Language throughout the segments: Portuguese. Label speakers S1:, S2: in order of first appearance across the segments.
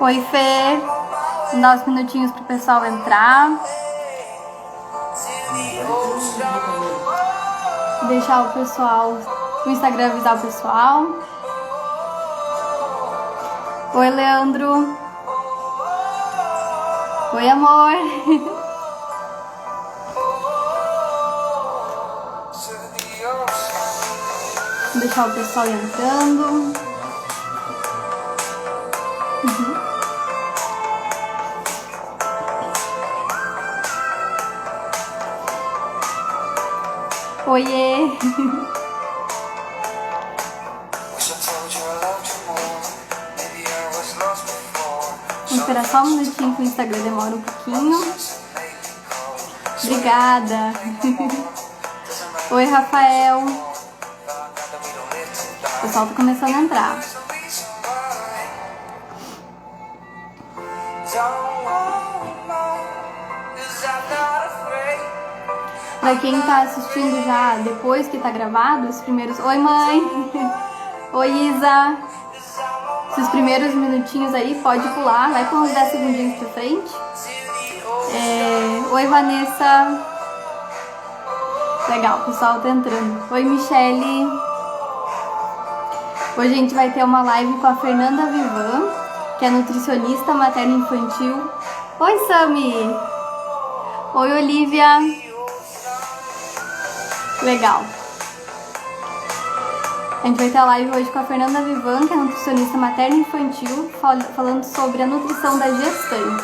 S1: Oi, Fê. Vamos dar uns minutinhos pro pessoal entrar. Deixar o pessoal, o Instagram avisar o pessoal. Oi, Leandro. Oi, amor. Deixar o pessoal entrando. Oiê! Vamos esperar só um minutinho que o Instagram demora um pouquinho. Obrigada! Oi, Rafael! O pessoal tá começando a entrar. Pra quem tá assistindo já depois que tá gravado, os primeiros... Oi, mãe! Oi, Isa! Esses primeiros minutinhos aí, pode pular, vai com uns 10 segundinhos pra frente. Oi, Vanessa! Legal, o pessoal tá entrando. Oi, Michele! Hoje a gente vai ter uma live com a Fernanda Vivan, que é nutricionista materno-infantil. Oi, Sami! Oi, Olivia! Legal. A gente vai ter a live hoje com a Fernanda Vivan, que é nutricionista materno-infantil, falando sobre a nutrição da gestante.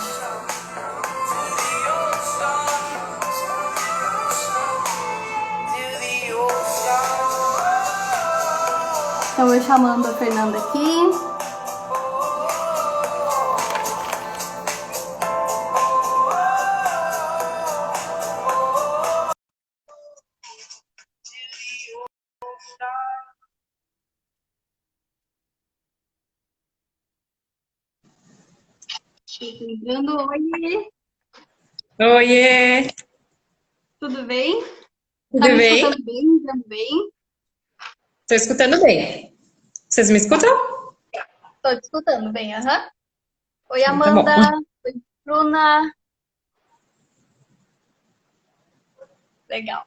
S1: Então eu chamando a Fernanda aqui. Entrando, oiê!
S2: Oiê!
S1: Tudo bem?
S2: Tudo
S1: tá me
S2: bem?
S1: Escutando bem? Me vendo bem?
S2: Tô escutando bem. Vocês me escutam?
S1: Tô te escutando bem, aham. Oi,
S2: Tá
S1: Amanda.
S2: bom.
S1: Oi, Bruna. Legal.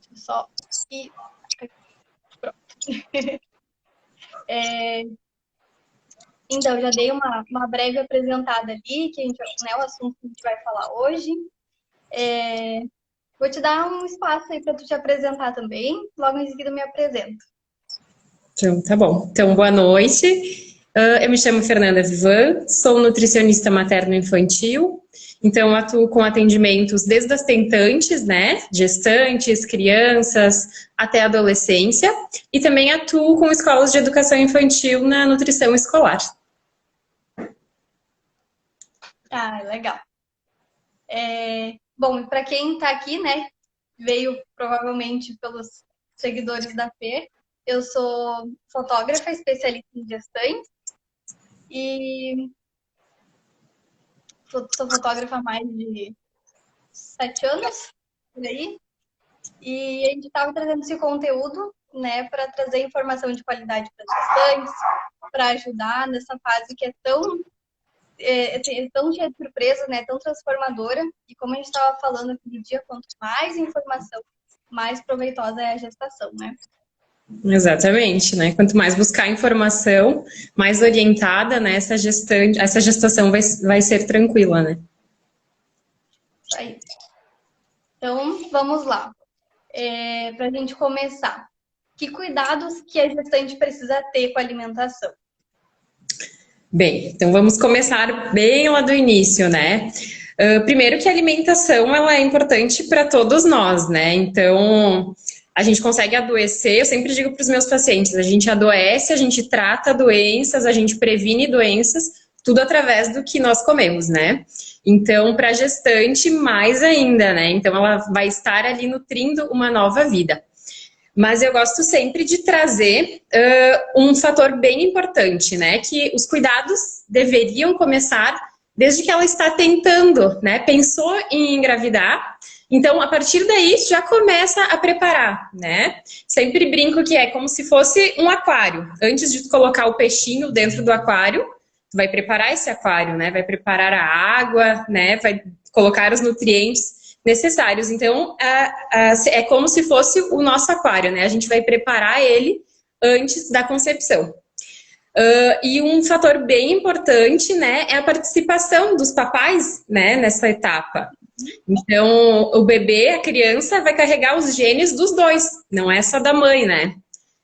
S1: Deixa eu só... Pronto. Então, já dei uma breve apresentada ali, que a gente, né, o assunto que a gente vai falar hoje. Vou te dar um espaço aí para tu te apresentar também. Logo em seguida eu me apresento.
S2: Então, tá bom. Então, boa noite. Eu me chamo Fernanda Vivan, sou nutricionista materno-infantil. Então, atuo com atendimentos desde as tentantes, né? Gestantes, crianças, até a adolescência. E também atuo com escolas de educação infantil na nutrição escolar.
S1: Ah, legal. Bom, para quem está aqui, né, veio provavelmente pelos seguidores da Fê, eu sou fotógrafa, especialista em gestantes e sou fotógrafa há mais de 7 anos, por aí, e a gente estava trazendo esse conteúdo, né, para trazer informação de qualidade para as gestantes, para ajudar nessa fase que é tão cheia de surpresa, né? Tão transformadora. E como a gente estava falando aquele dia, quanto mais informação, mais proveitosa é a gestação, né?
S2: Exatamente, né? Quanto mais buscar informação, mais orientada, né? Essa gestação vai ser tranquila, né?
S1: Isso aí. Então, vamos lá. Para a gente começar. Que cuidados que a gestante precisa ter com a alimentação?
S2: Bem, então vamos começar bem lá do início, né? Primeiro que a alimentação, ela é importante para todos nós, né? Então, a gente consegue adoecer, eu sempre digo para os meus pacientes, a gente adoece, a gente trata doenças, a gente previne doenças, tudo através do que nós comemos, né? Então, para a gestante, mais ainda, né? Então, ela vai estar ali nutrindo uma nova vida. Mas eu gosto sempre de trazer um fator bem importante, né? Que os cuidados deveriam começar desde que ela está tentando, né? Pensou em engravidar, Então, a partir daí, já começa a preparar, né? Sempre brinco que é como se fosse um aquário. Antes de tu colocar o peixinho dentro do aquário, tu vai preparar esse aquário, né? Vai preparar a água, né? Vai colocar os nutrientes necessários. Então, é como se fosse o nosso aquário, né? A gente vai preparar ele antes da concepção. E um fator bem importante, né, é a participação dos papais, né, nessa etapa. Então, o bebê, a criança, vai carregar os genes dos dois, não é só da mãe, né?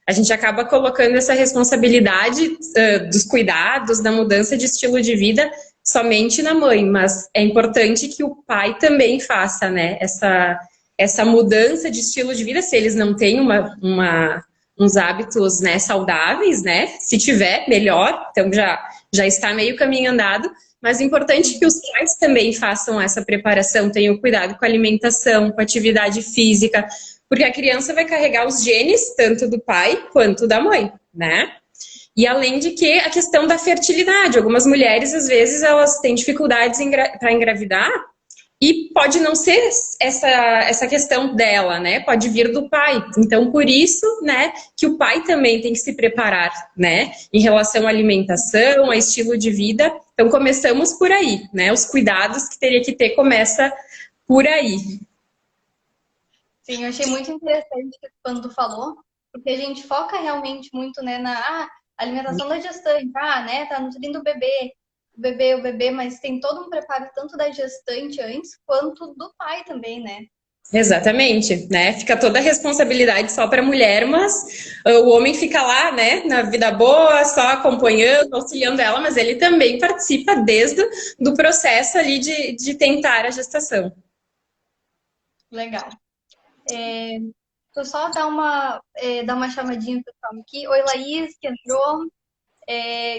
S2: A gente acaba colocando essa responsabilidade dos cuidados, da mudança de estilo de vida somente na mãe, mas é importante que o pai também faça, né, essa mudança de estilo de vida, se eles não têm uns hábitos, né, saudáveis, né? Se tiver, melhor, então já está meio caminho andado, mas é importante que os pais também façam essa preparação, tenham cuidado com a alimentação, com a atividade física, porque a criança vai carregar os genes, tanto do pai quanto da mãe, né? E além de que a questão da fertilidade, algumas mulheres, às vezes, elas têm dificuldades para engravidar, e pode não ser essa questão dela, né? Pode vir do pai. Então, por isso, né, que o pai também tem que se preparar, né? Em relação à alimentação, a estilo de vida. Então, começamos por aí, né? Os cuidados que teria que ter começa por aí.
S1: Sim, eu achei muito interessante quando tu falou, porque a gente foca realmente muito, né, na alimentação da gestante, né? Tá nutrindo o bebê, mas tem todo um preparo tanto da gestante antes, quanto do pai também, né?
S2: Exatamente, né? Fica toda a responsabilidade só para a mulher, mas o homem fica lá, né, na vida boa, só acompanhando, auxiliando ela, mas ele também participa desde do processo ali de tentar a gestação.
S1: Legal. Vou só dar uma chamadinha pro pessoal aqui. Oi, Laís, que entrou.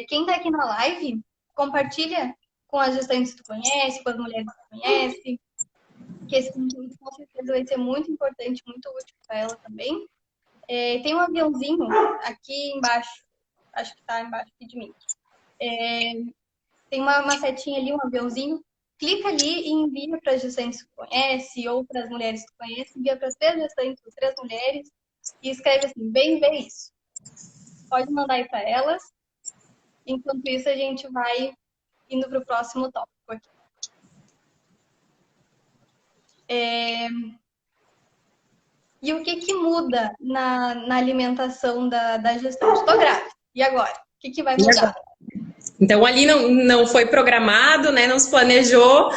S1: Quem tá aqui na live, compartilha com as gestantes que tu conhece, com as mulheres que tu conhece, que esse conteúdo com certeza vai ser muito importante, muito útil para ela também. Tem um aviãozinho aqui embaixo, acho que tá embaixo aqui de mim. Tem uma setinha ali, um aviãozinho. Clica ali e envia para as gestantes que tu conhece ou para as mulheres que tu conhece, envia para as 3 gestantes, 3 mulheres e escreve assim, bem ver isso. Pode mandar aí para elas. Enquanto isso, a gente vai indo para o próximo tópico aqui. E o que muda na alimentação da gestante? Estou grávida. E agora? O que vai mudar?
S2: Então, ali não foi programado, né? Não se planejou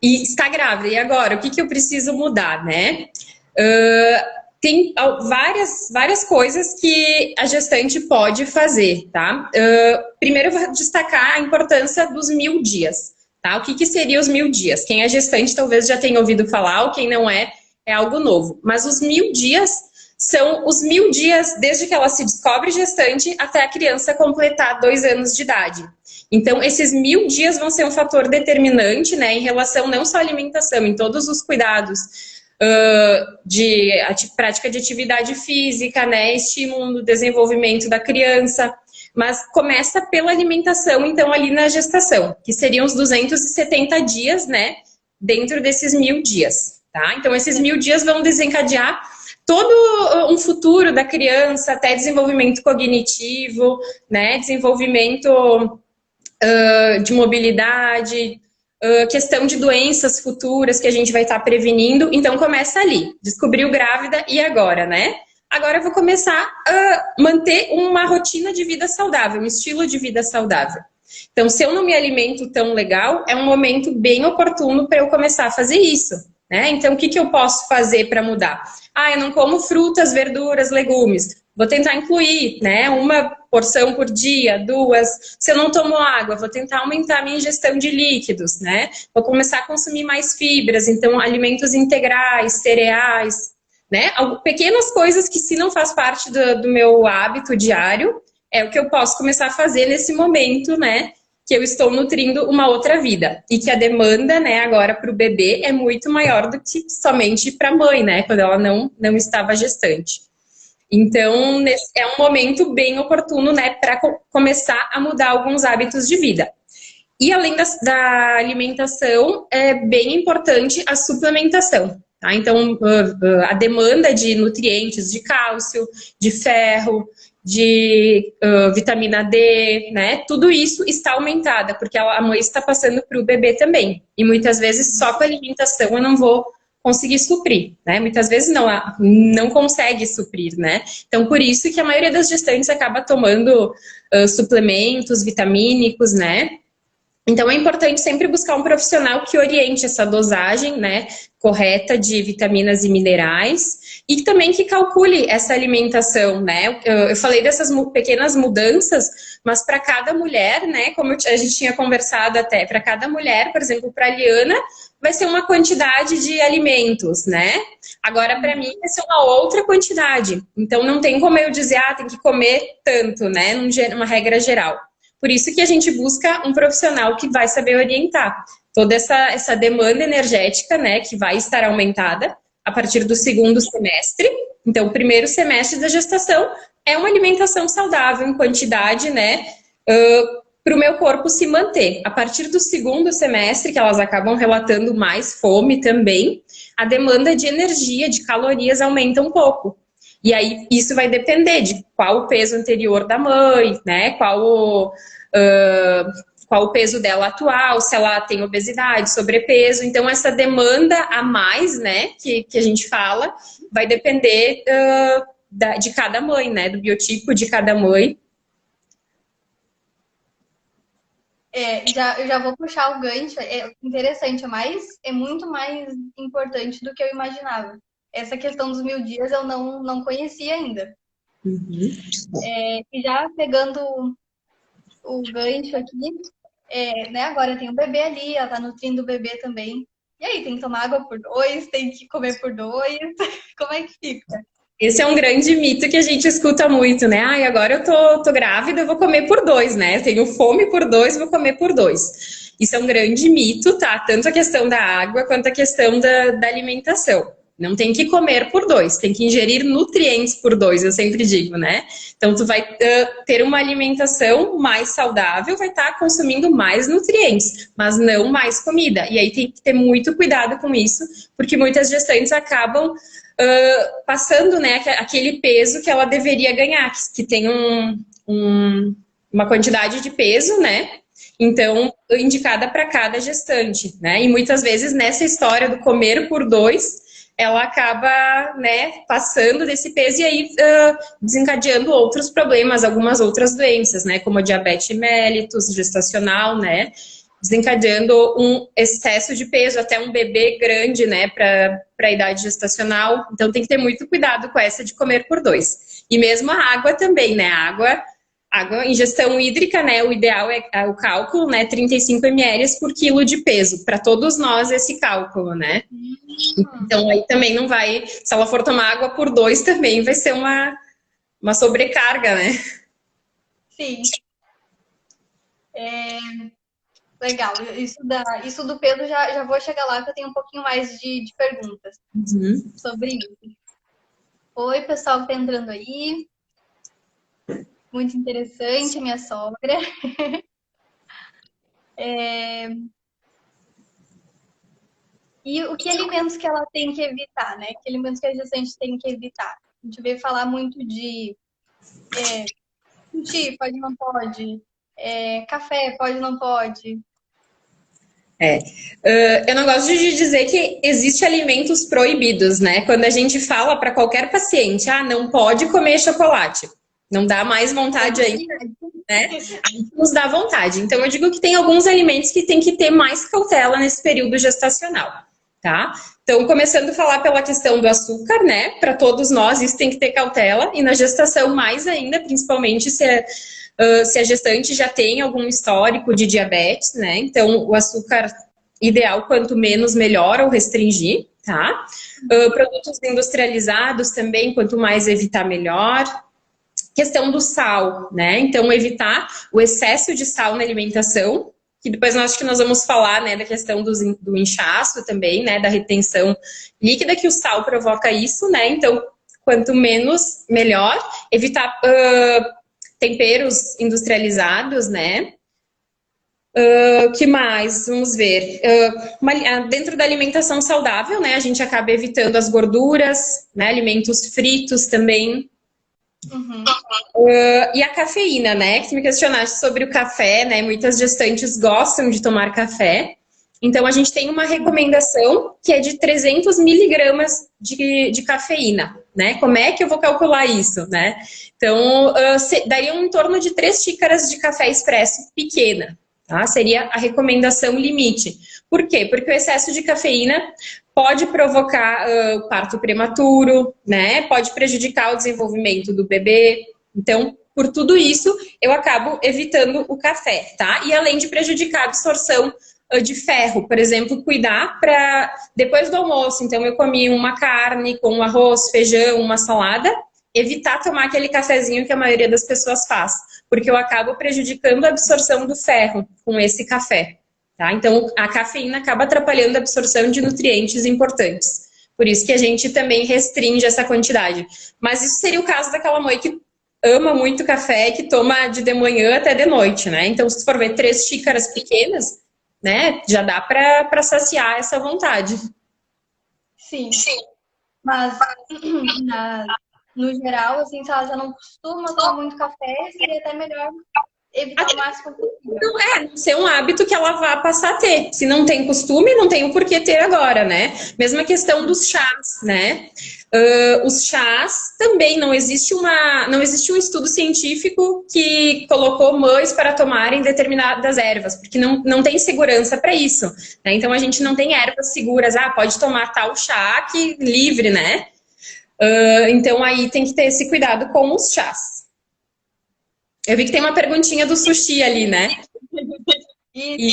S2: e está grávida. E agora? O que eu preciso mudar, né? Tem várias coisas que a gestante pode fazer, tá? Primeiro, eu vou destacar a importância dos 1000 dias, tá? O que seria os 1000 dias? Quem é gestante talvez já tenha ouvido falar, ou quem não é algo novo. Mas os 1000 dias são os 1000 dias desde que ela se descobre gestante até a criança completar 2 anos de idade. Então, esses 1000 dias vão ser um fator determinante, né, em relação não só à alimentação, em todos os cuidados de prática de atividade física, né, estímulo no desenvolvimento da criança, mas começa pela alimentação, então, ali na gestação, que seriam os 270 dias, né, dentro desses 1000 dias, tá? Então, esses 1000 dias vão desencadear todo um futuro da criança, até desenvolvimento cognitivo, né, desenvolvimento de mobilidade, questão de doenças futuras que a gente vai estar prevenindo. Então, começa ali. Descobriu grávida e agora, né? Agora eu vou começar a manter uma rotina de vida saudável, um estilo de vida saudável. Então, se eu não me alimento tão legal, é um momento bem oportuno para eu começar a fazer isso, né? Então, o que eu posso fazer para mudar? Eu não como frutas, verduras, legumes. Vou tentar incluir, né, uma porção por dia, 2. Se eu não tomo água, vou tentar aumentar a minha ingestão de líquidos, né? Vou começar a consumir mais fibras, então alimentos integrais, cereais, né? Pequenas coisas que se não faz parte do meu hábito diário, é o que eu posso começar a fazer nesse momento, né? Que eu estou nutrindo uma outra vida. E que a demanda, né, agora para o bebê é muito maior do que somente para a mãe, né? Quando ela não estava gestante. Então, é um momento bem oportuno, né, para começar a mudar alguns hábitos de vida. E além da alimentação, é bem importante a suplementação, Tá? Então, a demanda de nutrientes, de cálcio, de ferro, de vitamina D, né? Tudo isso está aumentada, porque a mãe está passando para o bebê também. E muitas vezes só com a alimentação eu não vou conseguir suprir, né? Muitas vezes não consegue suprir, né? Então, por isso que a maioria das gestantes acaba tomando suplementos vitamínicos, né? Então, é importante sempre buscar um profissional que oriente essa dosagem, né, correta de vitaminas e minerais e também que calcule essa alimentação, né? Eu falei dessas pequenas mudanças, mas para cada mulher, né, como a gente tinha conversado até, para cada mulher, por exemplo, para a Liana, vai ser uma quantidade de alimentos, né? Agora, para mim, vai ser uma outra quantidade. Então, não tem como eu dizer, tem que comer tanto, né, numa regra geral. Por isso que a gente busca um profissional que vai saber orientar toda essa demanda energética, né, que vai estar aumentada a partir do segundo semestre. Então, o primeiro semestre da gestação é uma alimentação saudável em quantidade, né, para o meu corpo se manter. A partir do segundo semestre, que elas acabam relatando mais fome também, a demanda de energia, de calorias aumenta um pouco. E aí, isso vai depender de qual o peso anterior da mãe, né? Qual o peso dela atual, se ela tem obesidade, sobrepeso. Então, essa demanda a mais, né, que a gente fala, vai depender de cada mãe, né? Do biotipo de cada mãe.
S1: Eu já vou puxar o gancho. É interessante, mas é muito mais importante do que eu imaginava. Essa questão dos 1000 dias eu não conhecia ainda.
S2: Uhum.
S1: E já pegando o gancho aqui, né? Agora tem um bebê ali, ela tá nutrindo o bebê também. E aí, tem que tomar água por 2, tem que comer por 2. Como é que fica?
S2: Esse é um grande mito que a gente escuta muito, né? Agora eu tô grávida, eu vou comer por 2, né? Eu tenho fome por 2, vou comer por 2. Isso é um grande mito, tá? Tanto a questão da água quanto a questão da alimentação. Não tem que comer por 2, tem que ingerir nutrientes por 2, eu sempre digo, né? Então, tu vai ter uma alimentação mais saudável, vai estar consumindo mais nutrientes, mas não mais comida. E aí tem que ter muito cuidado com isso, porque muitas gestantes acabam passando, né, aquele peso que ela deveria ganhar, que tem uma quantidade de peso, né? Então, indicada para cada gestante, né? E muitas vezes nessa história do comer por 2, ela acaba, né, passando desse peso e aí desencadeando outros problemas, algumas outras doenças, né, como a diabetes mellitus gestacional, né, desencadeando um excesso de peso, até um bebê grande, né, para a idade gestacional. Então tem que ter muito cuidado com essa de comer por 2. E mesmo a água também, né, água, ingestão hídrica, né, o ideal é o cálculo, né, 35 ml por quilo de peso, para todos nós esse cálculo, né. Então aí também não vai, se ela for tomar água por 2 também vai ser uma sobrecarga, né.
S1: Sim. Legal. Isso do peso já vou chegar lá, que eu tenho um pouquinho mais de perguntas sobre isso. Oi, pessoal que tá entrando aí. Muito interessante, minha sogra. E o que alimentos que ela tem que evitar, né? Que alimentos que a gestante tem que evitar? A gente vê falar muito de sushi, pode, não pode. Café, pode, não pode.
S2: Eu não gosto de dizer que existe alimentos proibidos, né? Quando a gente fala para qualquer paciente, não pode comer chocolate, não dá mais vontade ainda, né? Aí nos dá vontade. Então eu digo que tem alguns alimentos que tem que ter mais cautela nesse período gestacional, tá? Então, começando a falar pela questão do açúcar, né? Para todos nós, isso tem que ter cautela, e na gestação mais ainda, principalmente se a gestante já tem algum histórico de diabetes, né? Então, o açúcar ideal, quanto menos, melhor, ou restringir, tá? Produtos industrializados também, quanto mais evitar, melhor. Questão do sal, né? Então, evitar o excesso de sal na alimentação, que depois eu acho que nós vamos falar, né, da questão do inchaço também, né, da retenção líquida, que o sal provoca isso, né? Então, quanto menos, melhor. Evitar temperos industrializados, né? O que mais? Vamos ver. Dentro da alimentação saudável, né? A gente acaba evitando as gorduras, né? Alimentos fritos também.
S1: Uhum.
S2: E a cafeína, né? Que me questionaste sobre o café, né? Muitas gestantes gostam de tomar café. Então, a gente tem uma recomendação que é de 300 miligramas de cafeína, né? Como é que eu vou calcular isso, né? Então, daria em torno de 3 xícaras de café expresso pequena, tá? Seria a recomendação limite. Por quê? Porque o excesso de cafeína pode provocar parto prematuro, né? Pode prejudicar o desenvolvimento do bebê. Então, por tudo isso, eu acabo evitando o café, tá? E além de prejudicar a absorção de ferro, por exemplo, cuidar para depois do almoço, então eu comi uma carne com arroz, feijão, uma salada, evitar tomar aquele cafezinho que a maioria das pessoas faz, porque eu acabo prejudicando a absorção do ferro com esse café, tá? Então a cafeína acaba atrapalhando a absorção de nutrientes importantes. Por isso que a gente também restringe essa quantidade. Mas isso seria o caso daquela mãe que ama muito café e que toma de manhã até de noite, né? Então, se for ver 3 xícaras pequenas, né? Já dá para saciar essa vontade.
S1: Sim. Mas, no geral, assim, se ela já não costuma tomar muito café, seria até melhor evitar o máximo possível.
S2: Não ser um hábito que ela vá passar a ter. Se não tem costume, não tem o porquê ter agora, né? Mesma questão dos chás, né? Os chás também não existe um estudo científico que colocou mães para tomarem determinadas ervas, porque não tem segurança para isso, né? Então a gente não tem ervas seguras, pode tomar tal chá que livre, né? Então aí tem que ter esse cuidado com os chás. Eu vi que tem uma perguntinha do sushi ali, né? E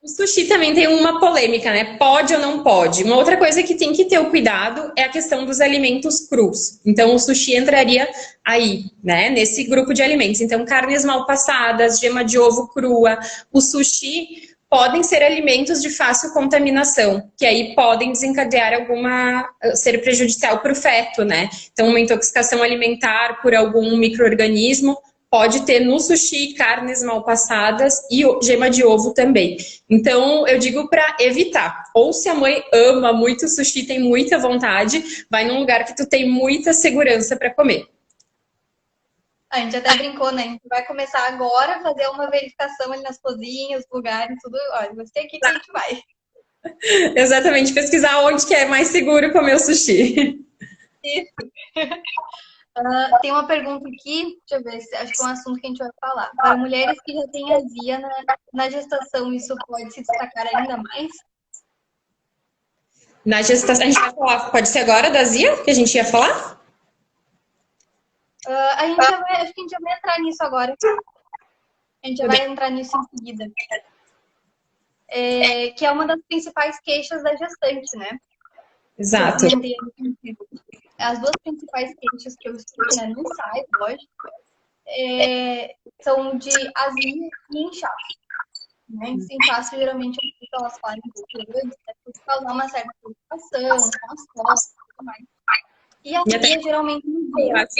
S2: o sushi também tem uma polêmica, né? Pode ou não pode? Uma outra coisa que tem que ter o cuidado é a questão dos alimentos crus. Então, o sushi entraria aí, né? Nesse grupo de alimentos. Então, carnes mal passadas, gema de ovo crua. O sushi podem ser alimentos de fácil contaminação, que aí podem desencadear ser prejudicial para o feto, né? Então, uma intoxicação alimentar por algum micro-organismo pode ter no sushi carnes mal passadas e gema de ovo também. Então, eu digo para evitar. Ou se a mãe ama muito sushi, tem muita vontade, vai num lugar que tu tem muita segurança para comer.
S1: A gente até brincou, né? A gente vai começar agora a fazer uma verificação ali nas cozinhas, lugares, tudo. Olha, você aqui que a gente vai.
S2: Exatamente, pesquisar onde que é mais seguro comer o sushi.
S1: Isso. Tem uma pergunta aqui, deixa eu ver, acho que é um assunto que a gente vai falar. Para mulheres que já têm azia na gestação, isso pode se destacar ainda mais?
S2: Na gestação, a gente vai falar, pode ser agora da azia que a gente ia falar?
S1: Acho que a gente já vai entrar nisso agora. A gente já vai entrar nisso em seguida. Que é uma das principais queixas da gestante, né?
S2: Exato.
S1: As duas principais queixas que eu escuto, né, no site, lógico, são de azia e inchaço. Né? Esse inchaço, geralmente, elas falam antes, por causar uma certa preocupação, com as costas e tudo mais. E a azia, geralmente,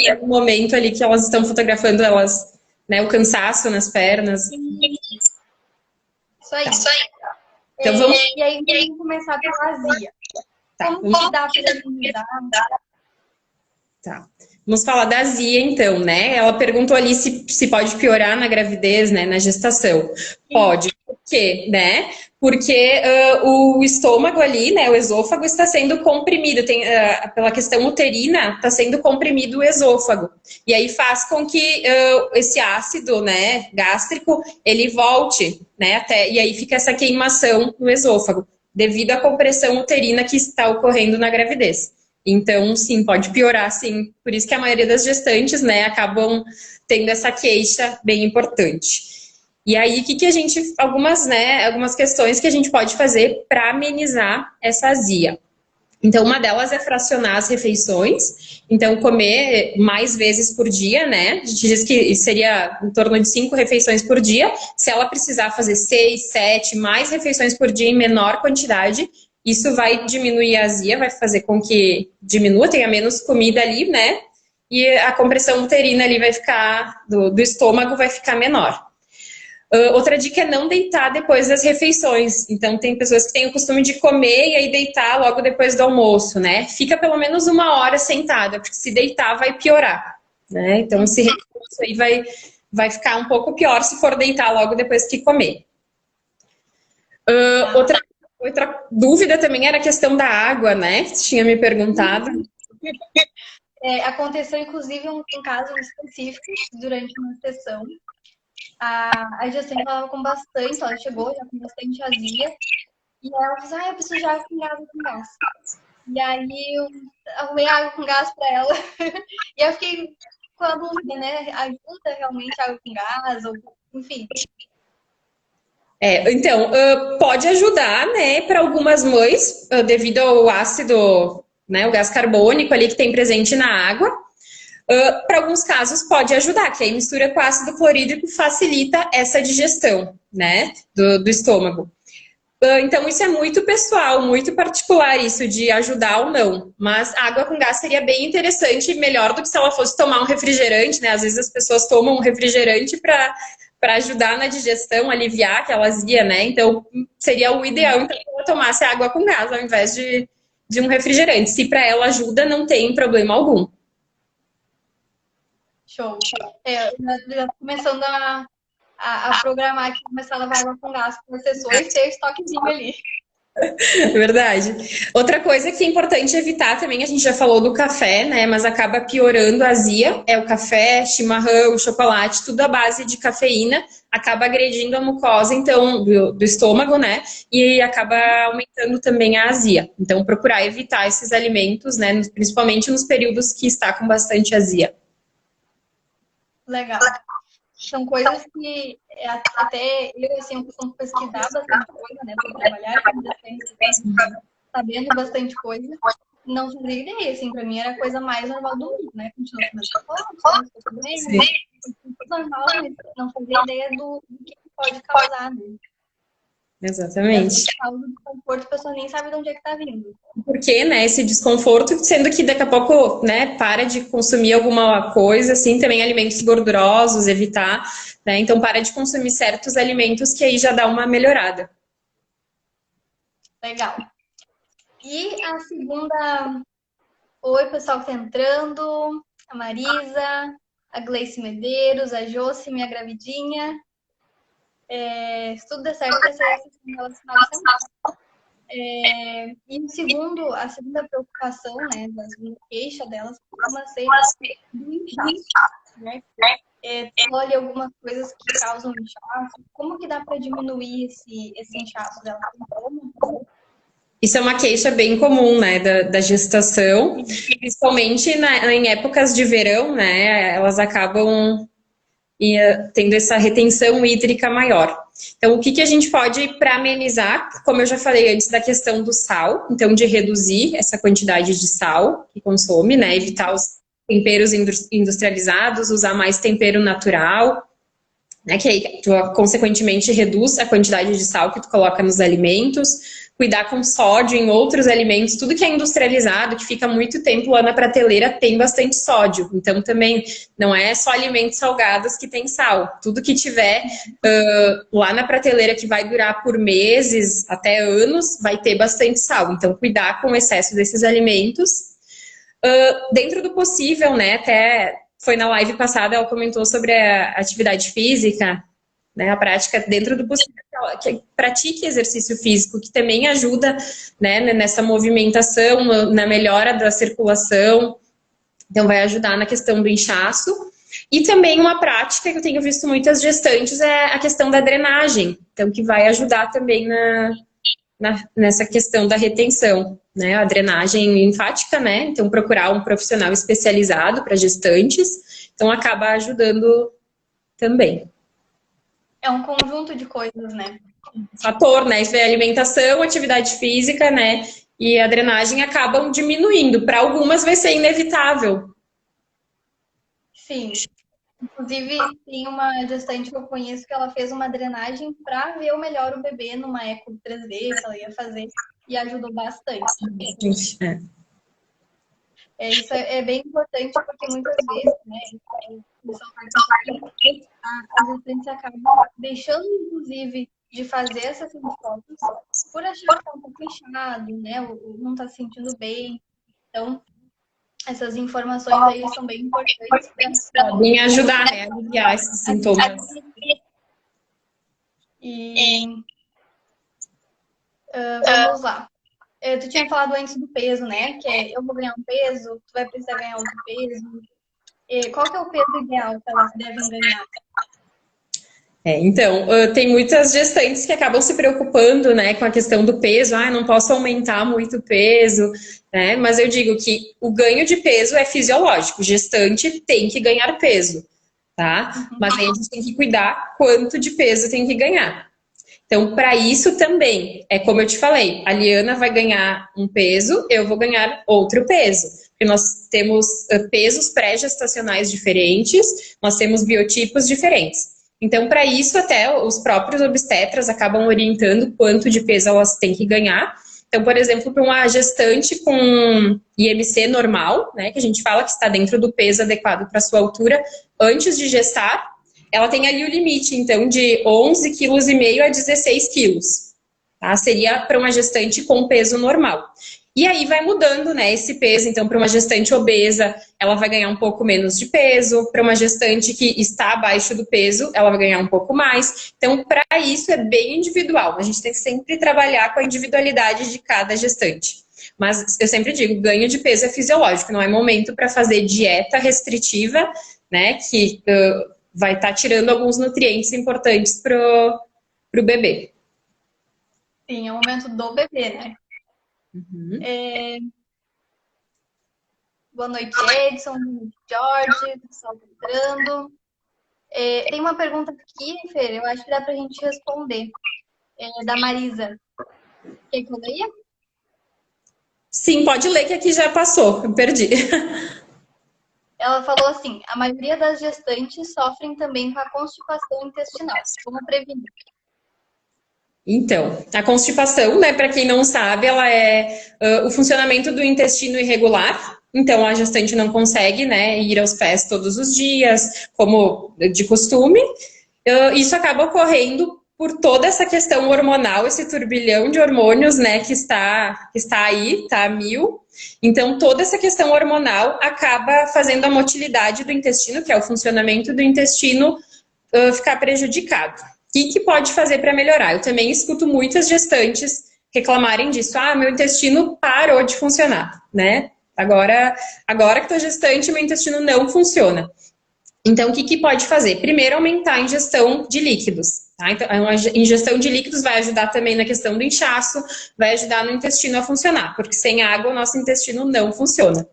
S2: é o momento ali que elas estão fotografando elas, né, o cansaço nas pernas.
S1: Isso aí.
S2: Então, vamos...
S1: E aí, vamos começar pela azia. Como que dá para eliminar?
S2: Tá. Vamos falar da azia, então, né? Ela perguntou ali se pode piorar na gravidez, né? Na gestação. Pode. Por quê, né? Porque o estômago ali, né? O esôfago está sendo comprimido. Pela questão uterina, está sendo comprimido o esôfago. E aí faz com que esse ácido, né? Gástrico, ele volte, né? E aí fica essa queimação no esôfago, devido à compressão uterina que está ocorrendo na gravidez. Então, sim, pode piorar, sim. Por isso que a maioria das gestantes, né, acabam tendo essa queixa bem importante. E aí, o que a gente... Algumas questões que a gente pode fazer para amenizar essa azia. Então, uma delas é fracionar as refeições. Então, comer mais vezes por dia, né? A gente diz que seria em torno de 5 refeições por dia. Se ela precisar fazer 6, 7, mais refeições por dia em menor quantidade, isso vai diminuir a azia, vai fazer com que diminua, tenha menos comida ali, né? E a compressão uterina ali vai ficar, do estômago vai ficar menor. Outra dica é não deitar depois das refeições. Então, tem pessoas que têm o costume de comer e aí deitar logo depois do almoço, né? Fica pelo menos 1 hora sentada, porque se deitar vai piorar, né? Então, esse reforço aí vai ficar um pouco pior se for deitar logo depois que comer. Outra dúvida também era a questão da água, né? Você tinha me perguntado.
S1: Aconteceu, inclusive, um caso específico durante uma sessão. A gestante estava com bastante, ela chegou já com bastante azia, e ela falou assim, eu preciso de água com gás. E aí eu arrumei água com gás para ela, e eu fiquei com a dúvida, né? Ajuda realmente água com gás, ou enfim.
S2: Então, pode ajudar, né, para algumas mães, devido ao ácido, né, o gás carbônico ali que tem presente na água. Para alguns casos pode ajudar, que aí mistura com ácido clorídrico facilita essa digestão, né, do estômago. Então isso é muito pessoal, muito particular isso de ajudar ou não. Mas água com gás seria bem interessante, melhor do que se ela fosse tomar um refrigerante, né? Às vezes as pessoas tomam um refrigerante para ajudar na digestão, aliviar aquela azia, né? Então seria o ideal então, que ela tomasse água com gás ao invés de um refrigerante. Se para ela ajuda, não tem problema algum.
S1: Show. Já começando a programar aqui, começar a levar água com gás para as sessões, ter estoquezinho ali.
S2: Verdade. Outra coisa que é importante evitar também, a gente já falou do café, né? Mas acaba piorando a azia, é o café, chimarrão, chocolate, tudo à base de cafeína, acaba agredindo a mucosa, então, do estômago, né? E acaba aumentando também a azia. Então, procurar evitar esses alimentos, né? Principalmente nos períodos que está com bastante azia.
S1: Legal. São coisas que até eu, assim, eu costumo pesquisar bastante coisa, né, para trabalhar com bastante, sabendo bastante coisa. Não fazia ideia, assim, para mim era a coisa mais normal do mundo, né? Continuo comendo chocolate, tudo normal, mas não fazia ideia do que pode causar, né?
S2: Exatamente.
S1: Causa desconforto, a pessoa nem sabe de onde é que tá vindo.
S2: Por que, né, esse desconforto, sendo que daqui a pouco, né, para de consumir alguma coisa, assim, também alimentos gordurosos, evitar, né, então para de consumir certos alimentos que aí já dá uma melhorada.
S1: Legal. E a segunda... Oi, pessoal que tá entrando, a Marisa, a Gleice Medeiros, a Josi, minha gravidinha. Se tudo der certo, vai ser essa final de semana. E a segunda preocupação, né, da segunda queixa delas costuma ser do inchaço, né? Olha algumas coisas que causam inchaço. Como que dá para diminuir esse inchaço dela?
S2: Isso é uma queixa bem comum, né, da gestação, principalmente em épocas de verão, né, elas acabam tendo essa retenção hídrica maior. Então, o que a gente pode, para amenizar, como eu já falei antes, da questão do sal, então de reduzir essa quantidade de sal que consome, né, evitar os temperos industrializados, usar mais tempero natural, né, que aí tu, consequentemente reduz a quantidade de sal que tu coloca nos alimentos, cuidar com sódio em outros alimentos, tudo que é industrializado, que fica muito tempo lá na prateleira, tem bastante sódio. Então, também não é só alimentos salgados que tem sal. Tudo que tiver lá na prateleira que vai durar por meses, até anos, vai ter bastante sal. Então, cuidar com o excesso desses alimentos. Dentro do possível, né, até foi na live passada, ela comentou sobre a atividade física, né, a prática dentro do possível, que pratique exercício físico, que também ajuda, né, nessa movimentação, na melhora da circulação, então vai ajudar na questão do inchaço. E também uma prática que eu tenho visto muitas gestantes é a questão da drenagem, então que vai ajudar também nessa questão da retenção, né, a drenagem linfática, né, então procurar um profissional especializado para gestantes, então acaba ajudando também.
S1: É um conjunto de coisas, né?
S2: Fator, né? Isso é alimentação, atividade física, né? E a drenagem acabam diminuindo. Para algumas vai ser inevitável.
S1: Sim. Inclusive, tem uma gestante que eu conheço que ela fez uma drenagem para ver o melhor o bebê numa eco 3D que ela ia fazer e ajudou bastante. Isso é bem importante porque muitas vezes, né, a gestante acaba deixando, inclusive, de fazer essa sessão de fotos por achar que tá um pouco fechado, né, ou não tá se sentindo bem. Então, essas informações aí são bem importantes para
S2: Podem ajudar, né, a aliviar esses sintomas.
S1: E vamos lá. Tu tinha falado antes do peso, né? Que é, eu vou ganhar um peso, tu vai precisar ganhar outro peso. Qual que é o peso ideal que elas devem ganhar?
S2: Então, tem muitas gestantes que acabam se preocupando, né, com a questão do peso. Ah, não posso aumentar muito o peso, né? Mas eu digo que o ganho de peso é fisiológico. Gestante tem que ganhar peso, tá? Mas aí a gente tem que cuidar quanto de peso tem que ganhar. Então, para isso também, é como eu te falei, a Liana vai ganhar um peso, eu vou ganhar outro peso. Porque nós temos pesos pré-gestacionais diferentes, nós temos biotipos diferentes. Então, para isso, até os próprios obstetras acabam orientando quanto de peso elas têm que ganhar. Então, por exemplo, para uma gestante com IMC normal, né, que a gente fala que está dentro do peso adequado para sua altura, antes de gestar, ela tem ali o limite, então, de 11,5 kg a 16 quilos. Tá? Seria para uma gestante com peso normal. E aí vai mudando, né, esse peso. Então, para uma gestante obesa, ela vai ganhar um pouco menos de peso. Para uma gestante que está abaixo do peso, ela vai ganhar um pouco mais. Então, para isso é bem individual. A gente tem que sempre trabalhar com a individualidade de cada gestante. Mas eu sempre digo, ganho de peso é fisiológico, não é momento para fazer dieta restritiva, né, que vai estar tirando alguns nutrientes importantes pro bebê.
S1: Sim, é o momento do bebê, né? Boa noite, Edson. Boa noite, Jorge. O pessoal tá entrando. Tem uma pergunta aqui, Fer, eu acho que dá pra gente responder. Da Marisa. Quer que eu leia?
S2: Sim, pode ler que aqui já passou, eu perdi.
S1: Ela falou assim: a maioria das gestantes sofrem também com a constipação intestinal. Como prevenir?
S2: Então, a constipação, né, para quem não sabe, ela é o funcionamento do intestino irregular. Então, a gestante não consegue, né, ir aos pés todos os dias, como de costume. Isso acaba ocorrendo por toda essa questão hormonal, esse turbilhão de hormônios, né, que está aí, tá a mil. Então, toda essa questão hormonal acaba fazendo a motilidade do intestino, que é o funcionamento do intestino, ficar prejudicado. O que pode fazer para melhorar? Eu também escuto muitas gestantes reclamarem disso. Ah, meu intestino parou de funcionar, né? Agora que estou gestante, meu intestino não funciona. Então, o que pode fazer? Primeiro, aumentar a ingestão de líquidos. Tá? Então, a ingestão de líquidos vai ajudar também na questão do inchaço, vai ajudar no intestino a funcionar, porque sem água o nosso intestino não funciona.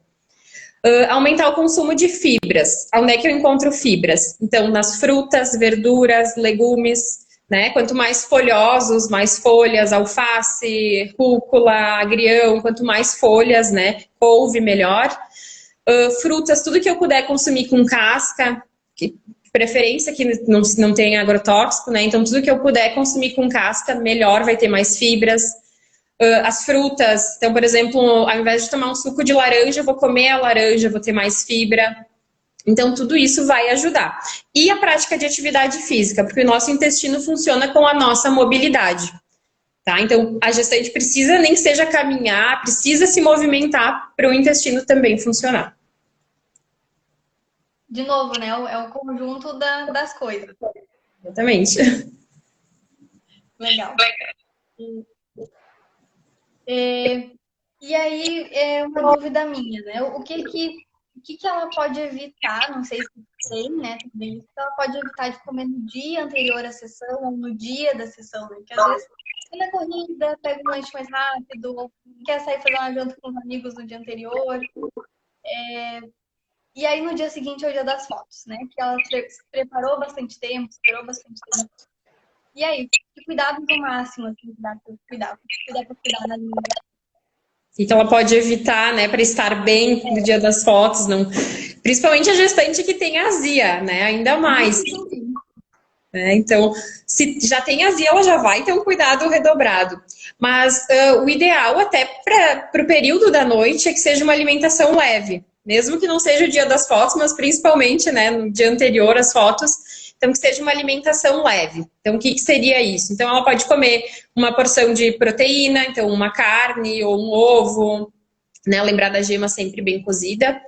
S2: Aumentar o consumo de fibras. Onde é que eu encontro fibras? Então, nas frutas, verduras, legumes, né? Quanto mais folhosos, mais folhas, alface, rúcula, agrião, quanto mais folhas, né? Couve, melhor. Frutas, tudo que eu puder consumir com casca, preferência que não tenha agrotóxico, né? Então, tudo que eu puder consumir com casca, melhor, vai ter mais fibras. As frutas, então, por exemplo, ao invés de tomar um suco de laranja, eu vou comer a laranja, vou ter mais fibra. Então, tudo isso vai ajudar. E a prática de atividade física, porque o nosso intestino funciona com a nossa mobilidade. Tá? Então, a gestante precisa, nem que seja caminhar, precisa se movimentar para o intestino também funcionar.
S1: De novo, né? É o conjunto das coisas.
S2: Exatamente.
S1: Legal. E aí, é uma dúvida minha, né? O que ela pode evitar? Não sei se tem, né? Também, o que ela pode evitar de comer no dia anterior à sessão ou no dia da sessão, né? Porque às vezes, na corrida, pega um lanche mais rápido, ou quer sair fazer uma janta com os amigos no dia anterior. E aí, no dia seguinte, é o dia das fotos, né? Que ela se preparou bastante tempo, esperou bastante tempo. E aí, que cuidados ao máximo, assim, que dá pra cuidar na linha.
S2: O que ela pode evitar, né, para estar bem no dia das fotos, não... Principalmente a gestante que tem azia, né, ainda mais. Então, se já tem azia, ela já vai ter um cuidado redobrado. Mas o ideal até para o período da noite é que seja uma alimentação leve. Mesmo que não seja o dia das fotos, mas principalmente, né, no dia anterior às fotos, então que seja uma alimentação leve. Então o que seria isso? Então ela pode comer uma porção de proteína, então uma carne ou um ovo, né, lembrar da gema sempre bem cozida,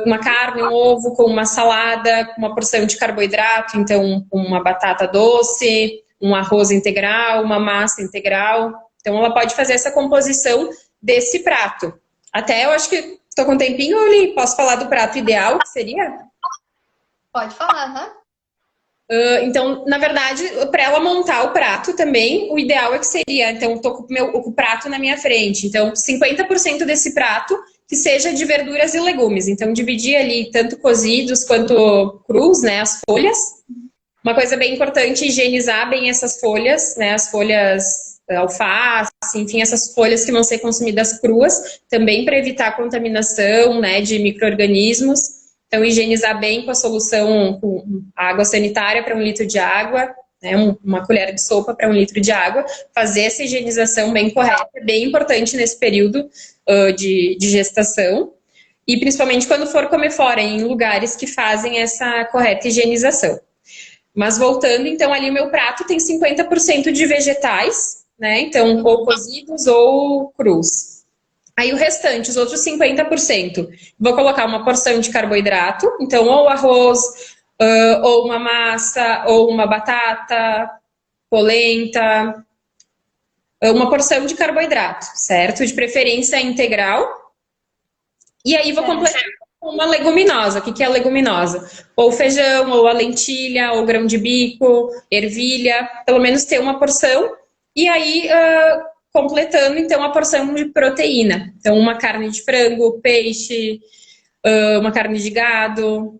S2: uma carne, um ovo com uma salada, uma porção de carboidrato, então uma batata doce, um arroz integral, uma massa integral. Então ela pode fazer essa composição desse prato. Até eu acho que estou com um tempinho, Oli, posso falar do prato ideal, que seria?
S1: Pode falar, né?
S2: Então, na verdade, para ela montar o prato também, o ideal é que seria, então, estou com o prato na minha frente, então 50% desse prato que seja de verduras e legumes. Então, dividir ali tanto cozidos quanto crus, né, as folhas. Uma coisa bem importante, higienizar bem essas folhas, né, as folhas alface, enfim, essas folhas que vão ser consumidas cruas, também para evitar a contaminação, né, de micro-organismos. Então, higienizar bem com a solução, com água sanitária para 1 litro de água, né, uma colher de sopa para 1 litro de água. Fazer essa higienização bem correta é bem importante nesse período de gestação. E principalmente quando for comer fora, em lugares que fazem essa correta higienização. Mas voltando, então, ali o meu prato tem 50% de vegetais, né? Então, ou cozidos ou crus. Aí o restante, os outros 50%, vou colocar uma porção de carboidrato, então ou arroz, ou uma massa, ou uma batata, polenta, uma porção de carboidrato, certo? De preferência integral. E aí vou completar com uma leguminosa. O que é a leguminosa? Ou feijão, ou a lentilha, ou grão de bico, ervilha, pelo menos ter uma porção. E aí completando, então, a porção de proteína. Então, uma carne de frango, peixe, uma carne de gado,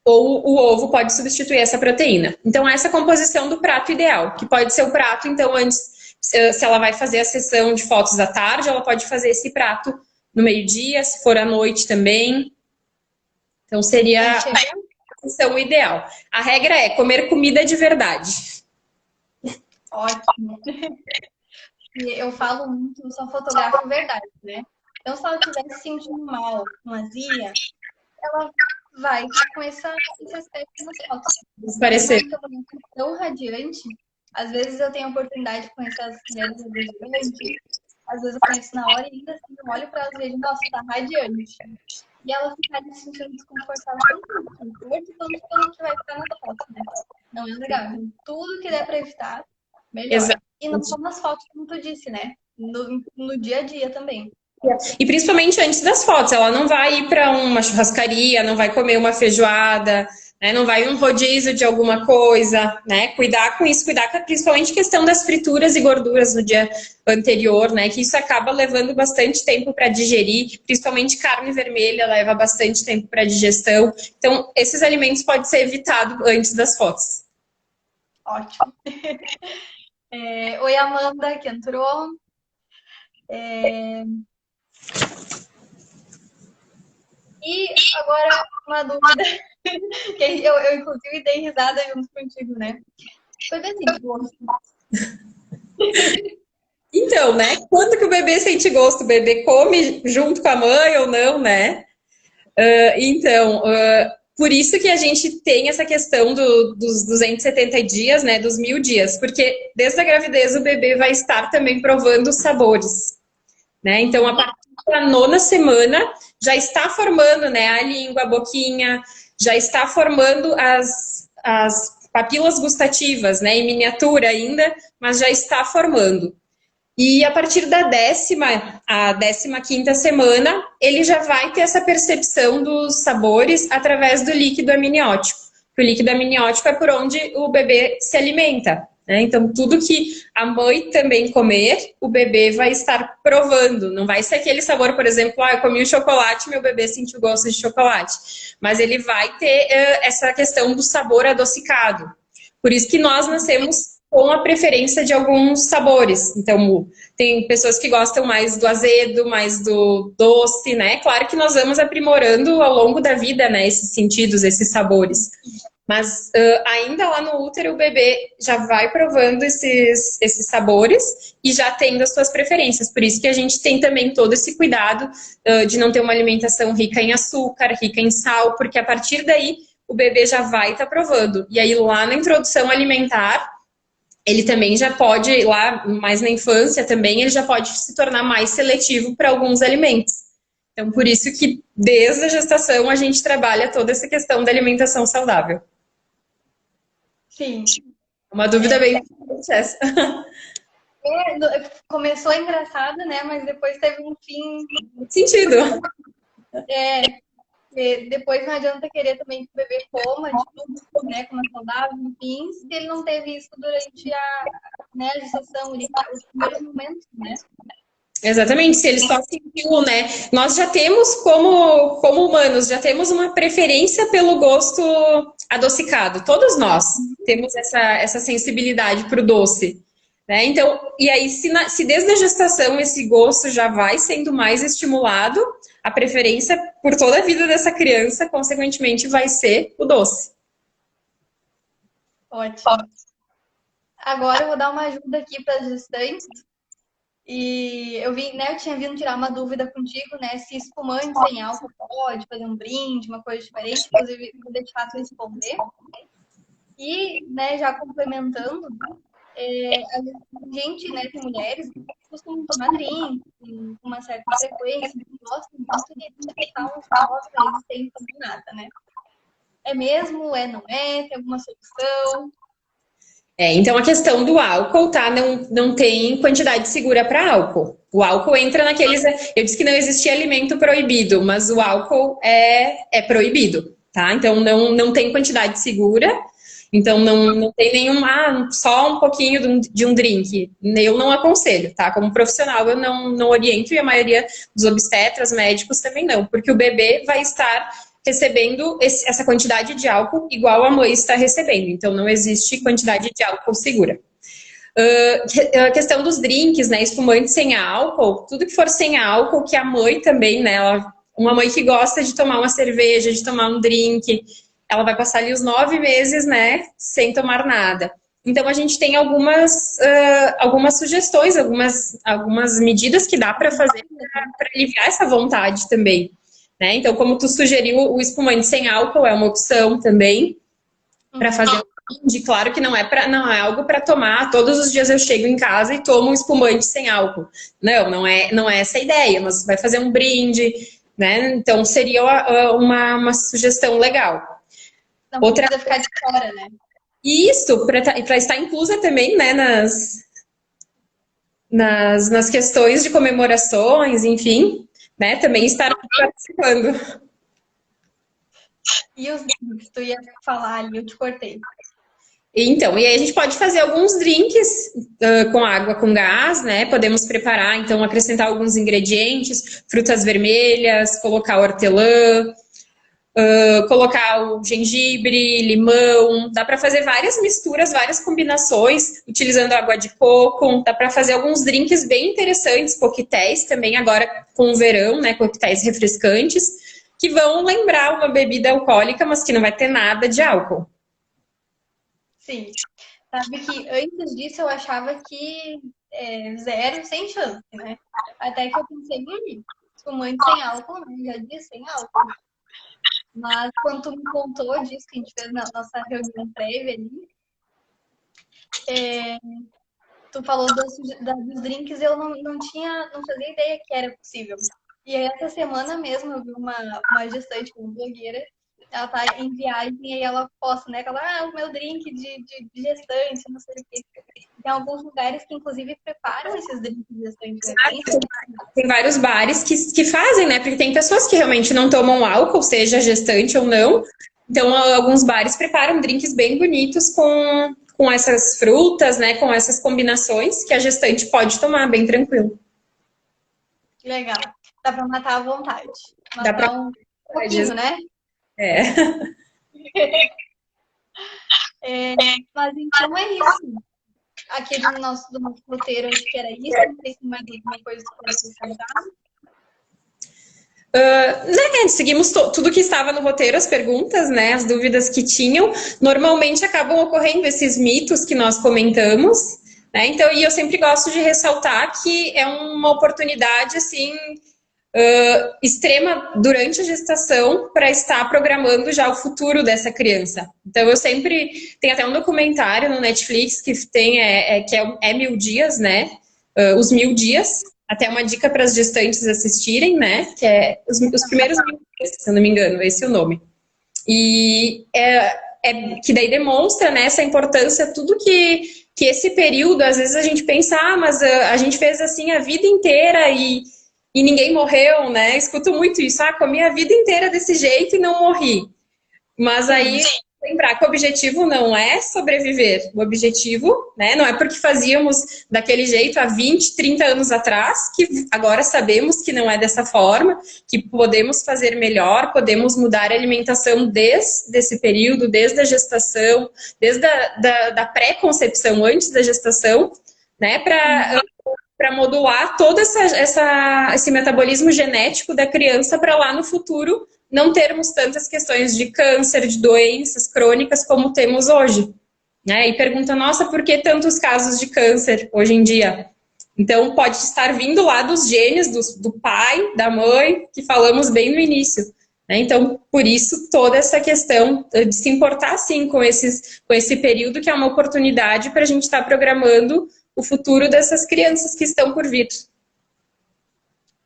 S2: ou o ovo pode substituir essa proteína. Então, essa é a composição do prato ideal, que pode ser o prato, então, antes, se ela vai fazer a sessão de fotos à tarde, ela pode fazer esse prato no meio-dia, se for à noite também. Então, seria a composição ideal. A regra é comer comida de verdade.
S1: Ótimo. Eu falo muito, eu só fotografo verdade, né? Então, se ela estiver se sentindo mal, com azia, ela vai com esse aspecto nas fotos.
S2: Parecer.
S1: Tão radiante, às vezes eu tenho a oportunidade de conhecer as mulheres radiantes, às vezes eu conheço na hora e ainda assim eu olho para elas e vejo, nossa, tá radiante. E ela ficar se sentindo desconfortável tanto no corpo quanto pelo que vai ficar na foto, né? Não é legal. Então, tudo que der para evitar, melhor. Exatamente. E não só nas fotos, como tu disse, né? No dia a dia também.
S2: E principalmente antes das fotos, ela não vai ir para uma churrascaria, não vai comer uma feijoada, né? Não vai um rodízio de alguma coisa, né? Cuidar com isso, cuidar com principalmente a questão das frituras e gorduras no dia anterior, né? Que isso acaba levando bastante tempo para digerir, principalmente carne vermelha leva bastante tempo para digestão. Então, esses alimentos podem ser evitados antes das fotos.
S1: Ótimo. Oi, Amanda, que entrou. E agora uma dúvida que eu inclusive dei risada junto contigo, né? Foi bem assim, gosto.
S2: Então, né? Quando que o bebê sente gosto? O bebê come junto com a mãe ou não, né? Por isso que a gente tem essa questão dos 270 dias, né? Dos 1000 dias. Porque desde a gravidez o bebê vai estar também provando os sabores, né? Então, a partir da 9ª semana, já está formando, né? A língua, a boquinha, já está formando as papilas gustativas, né? Em miniatura ainda, mas já está formando. E a partir da 15ª semana, ele já vai ter essa percepção dos sabores através do líquido amniótico. O líquido amniótico é por onde o bebê se alimenta, né? Então, tudo que a mãe também comer, o bebê vai estar provando. Não vai ser aquele sabor, por exemplo, eu comi o chocolate, meu bebê sentiu gosto de chocolate. Mas ele vai ter essa questão do sabor adocicado. Por isso que nós nascemos com a preferência de alguns sabores. Então, tem pessoas que gostam mais do azedo, mais do doce, né? Claro que nós vamos aprimorando ao longo da vida, né? Esses sentidos, esses sabores. Mas ainda lá no útero o bebê já vai provando esses sabores e já tendo as suas preferências. Por isso que a gente tem também todo esse cuidado de não ter uma alimentação rica em açúcar, rica em sal, porque a partir daí o bebê já vai estar provando. E aí lá na introdução alimentar, ele também já pode, lá mais na infância também, ele já pode se tornar mais seletivo para alguns alimentos. Então, por isso que desde a gestação a gente trabalha toda essa questão da alimentação saudável.
S1: Sim.
S2: Uma dúvida bem importante essa.
S1: Começou engraçado, né? Mas depois teve um fim.
S2: Sentido.
S1: Depois não adianta querer também que o bebê coma de tudo, né? Como é saudável, enfim, se ele não teve isso durante a gestação, os primeiros momentos, né?
S2: Exatamente, se ele só sentiu, né? Nós já temos, como humanos, já temos uma preferência pelo gosto adocicado. Todos nós temos essa sensibilidade para o doce. Né? Então, e aí, se desde a gestação esse gosto já vai sendo mais estimulado, a preferência por toda a vida dessa criança, consequentemente, vai ser o doce.
S1: Ótimo. Agora eu vou dar uma ajuda aqui para as gestantes. E eu tinha vindo tirar uma dúvida contigo, né? Se espumante sem álcool pode fazer um brinde, uma coisa diferente. Inclusive, vou deixar tu responder. E, né, já complementando, a gente, né, tem mulheres que costumam tomar drink com uma certa frequência, que gostam muito de testar uns novos aí sem tomar nada, né? É mesmo? Não é? Tem alguma solução?
S2: Então a questão do álcool, tá? Não tem quantidade segura para álcool. O álcool entra naqueles. Eu disse que não existia alimento proibido, mas o álcool é proibido, tá? Então não tem quantidade segura. Então não tem nenhuma, só um pouquinho de um drink. Eu não aconselho, tá? Como profissional eu não oriento e a maioria dos obstetras, médicos também não, porque o bebê vai estar recebendo essa quantidade de álcool igual a mãe está recebendo. Então não existe quantidade de álcool segura. A questão dos drinks, né? Espumante sem álcool, tudo que for sem álcool, que a mãe também, né? Uma mãe que gosta de tomar uma cerveja, de tomar um drink, ela vai passar ali os 9 meses, né, sem tomar nada. Então, a gente tem algumas sugestões, algumas medidas que dá para fazer para aliviar essa vontade também. Né? Então, como tu sugeriu, o espumante sem álcool é uma opção também para fazer um brinde. Claro que não é algo para tomar. Todos os dias eu chego em casa e tomo um espumante sem álcool. Não é essa a ideia, mas vai fazer um brinde, né? Então, seria uma sugestão legal.
S1: Não precisa ficar de fora, né?
S2: Isso, para estar inclusa também, né, nas questões de comemorações, enfim, né, também estar participando.
S1: E os drinks, tu ia falar ali, eu te cortei.
S2: Então, e aí a gente pode fazer alguns drinks com água com gás, né? Podemos preparar, então, acrescentar alguns ingredientes, frutas vermelhas, colocar hortelã, colocar o gengibre, limão, dá para fazer várias misturas, várias combinações, utilizando água de coco, dá para fazer alguns drinks bem interessantes, coquetéis também agora com o verão, né, coquetéis refrescantes, que vão lembrar uma bebida alcoólica, mas que não vai ter nada de álcool.
S1: Sim. Sabe que antes disso eu achava que zero, sem chance, né? Até que eu pensei, espumante sem álcool, né? Já disse sem álcool. Mas quando tu me contou disso, que a gente fez na nossa reunião prévia ali, tu falou dos drinks, eu não fazia ideia que era possível. E aí, essa semana mesmo eu vi uma gestante, uma blogueira, ela tá em viagem e aí ela posta, né? Ela, o meu drink de gestante, não sei o quê. Tem alguns lugares que, inclusive, preparam esses drinks de gestante. Né?
S2: Tem vários bares que fazem, né? Porque tem pessoas que realmente não tomam álcool, seja gestante ou não. Então, alguns bares preparam drinks bem bonitos com essas frutas, né? Com essas combinações que a gestante pode tomar bem tranquilo.
S1: Legal. Dá pra matar à vontade.
S2: Dá pra...
S1: um pouquinho, né? Mas então é isso. Aqui do nosso roteiro, acho que era isso. Não sei se mais alguma coisa que você acrescentar.
S2: Seguimos tudo que estava no roteiro, as perguntas, né, as dúvidas que tinham. Normalmente acabam ocorrendo esses mitos que nós comentamos, né? Então, e eu sempre gosto de ressaltar que é uma oportunidade, assim, extrema durante a gestação para estar programando já o futuro dessa criança. Então, eu sempre... Tem até um documentário no Netflix que tem, que é 1000 dias, né? Os 1000 dias, até uma dica para as gestantes assistirem, né? Que é os primeiros 1000 dias, se eu não me engano, esse é o nome. E que daí demonstra, né, essa importância, tudo que esse período, às vezes a gente pensa, mas a gente fez assim a vida inteira e ninguém morreu, né? Escuto muito isso, comi a vida inteira desse jeito e não morri. Mas aí lembrar que o objetivo não é sobreviver. O objetivo, né, não é porque fazíamos daquele jeito há 20, 30 anos atrás, que agora sabemos que não é dessa forma, que podemos fazer melhor, podemos mudar a alimentação desde esse período, desde a gestação, desde da pré-concepção, antes da gestação, né, para modular todo esse metabolismo genético da criança para lá no futuro não termos tantas questões de câncer, de doenças crônicas como temos hoje. Né? E pergunta, nossa, por que tantos casos de câncer hoje em dia? Então, pode estar vindo lá dos genes do pai, da mãe, que falamos bem no início. Né? Então, por isso, toda essa questão de se importar, sim, com esse período, que é uma oportunidade para a gente estar programando o futuro dessas crianças que estão por vir.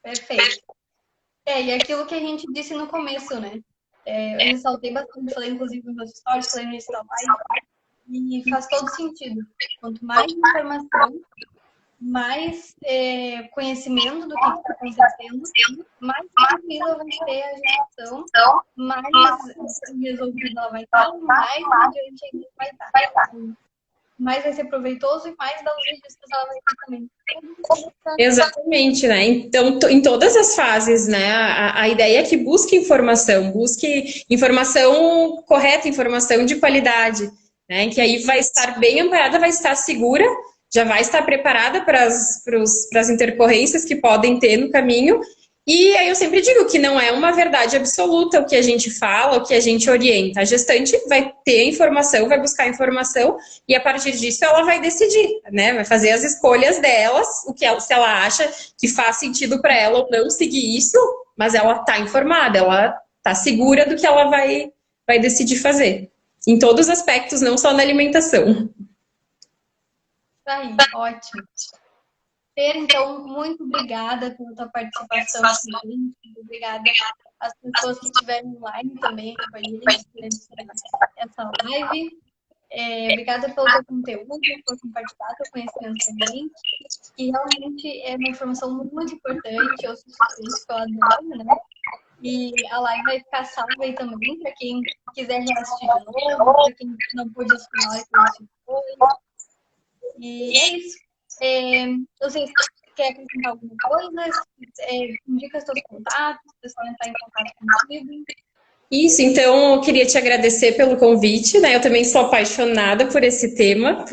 S1: Perfeito. E aquilo que a gente disse no começo, né? Eu ressaltei bastante, falei inclusive nos meus stories, falei no início da live, e faz todo sentido. Quanto mais informação, mais conhecimento do que está acontecendo, mais tranquila vai ser a gestação, mais resolvida ela vai estar, mais adiante ainda vai estar. Mais vai ser proveitoso e mais da benefícios ela vai ter também.
S2: Exatamente, né? Então, em todas as fases, né? A ideia é que busque informação correta, informação de qualidade, né? Que aí vai estar bem amparada, vai estar segura, já vai estar preparada para as intercorrências que podem ter no caminho. E aí eu sempre digo que não é uma verdade absoluta o que a gente fala, o que a gente orienta. A gestante vai ter informação, vai buscar informação e a partir disso ela vai decidir, né? Vai fazer as escolhas delas, se ela acha que faz sentido para ela ou não seguir isso, mas ela está informada, ela está segura do que ela vai decidir fazer. Em todos os aspectos, não só na alimentação.
S1: Aí, ótimo. Fer, então, muito obrigada pela tua participação aqui. Obrigada às pessoas que estiveram online também com a gente durante essa live. Obrigada pelo teu conteúdo, por compartilhar teu conhecimento com a gente. E realmente é uma informação muito importante. Eu sou suspeita, eu adoro, né? E a live vai ficar salva aí também, para quem quiser reassistir de novo, para quem não pôde assistir na hora que assistiu depois. E é isso. Vocês querem acrescentar alguma coisa? Indica seus contatos, o pessoal entrar em contato contigo.
S2: Isso, então eu queria te agradecer pelo convite, né? Eu também sou apaixonada por esse tema,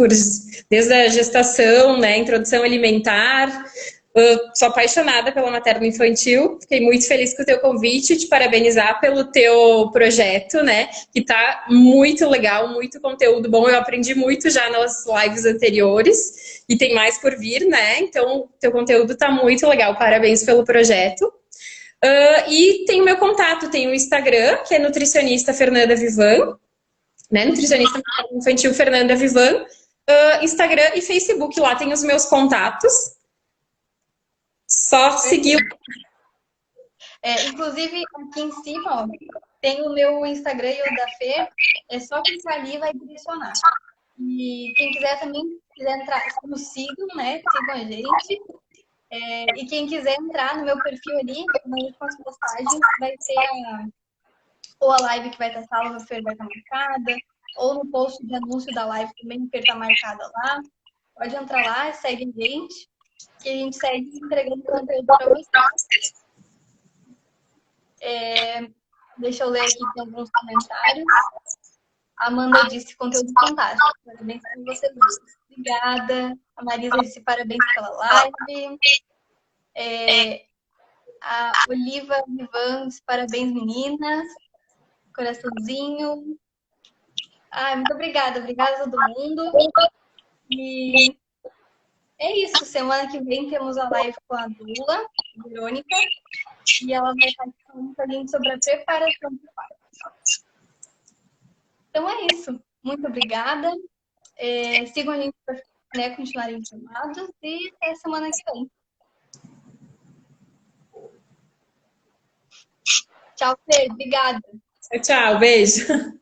S2: desde a gestação, né? Introdução alimentar. Eu sou apaixonada pela materno-infantil, fiquei muito feliz com o teu convite, te parabenizar pelo teu projeto, né, que tá muito legal, muito conteúdo bom, eu aprendi muito já nas lives anteriores, e tem mais por vir, né, então teu conteúdo tá muito legal, parabéns pelo projeto. E tem o meu contato, tem o Instagram, que é nutricionista Fernanda Vivan, né, nutricionista infantil Fernanda Vivan, Instagram e Facebook, lá tem os meus contatos. Só seguir.
S1: Inclusive, aqui em cima, ó, tem o meu Instagram e o da Fer. É só clicar ali e vai direcionar. E quem quiser também, entrar, nos sigam, né? Sigam a gente. E quem quiser entrar no meu perfil ali, nas últimas postagens, vai ter ou a live que vai estar salva, a Fer vai estar marcada, ou no post de anúncio da live também, a Fer está marcada lá. Pode entrar lá, segue a gente. Que a gente segue entregando conteúdo para vocês. Deixa eu ler aqui, tem alguns comentários. A Amanda disse conteúdo fantástico. Parabéns para vocês. Obrigada. A Marisa disse parabéns pela live. A Oliva Vivans, parabéns, meninas. Coraçãozinho. Ai, muito obrigada. Obrigada a todo mundo. E é isso. Semana que vem temos a live com a Dula, a Verônica. E ela vai estar falando com a gente sobre a preparação do parto. Então é isso. Muito obrigada. Sigam a gente para, né, continuarem informados. E até semana que vem. Tchau, Fê. Obrigada.
S2: Tchau, beijo.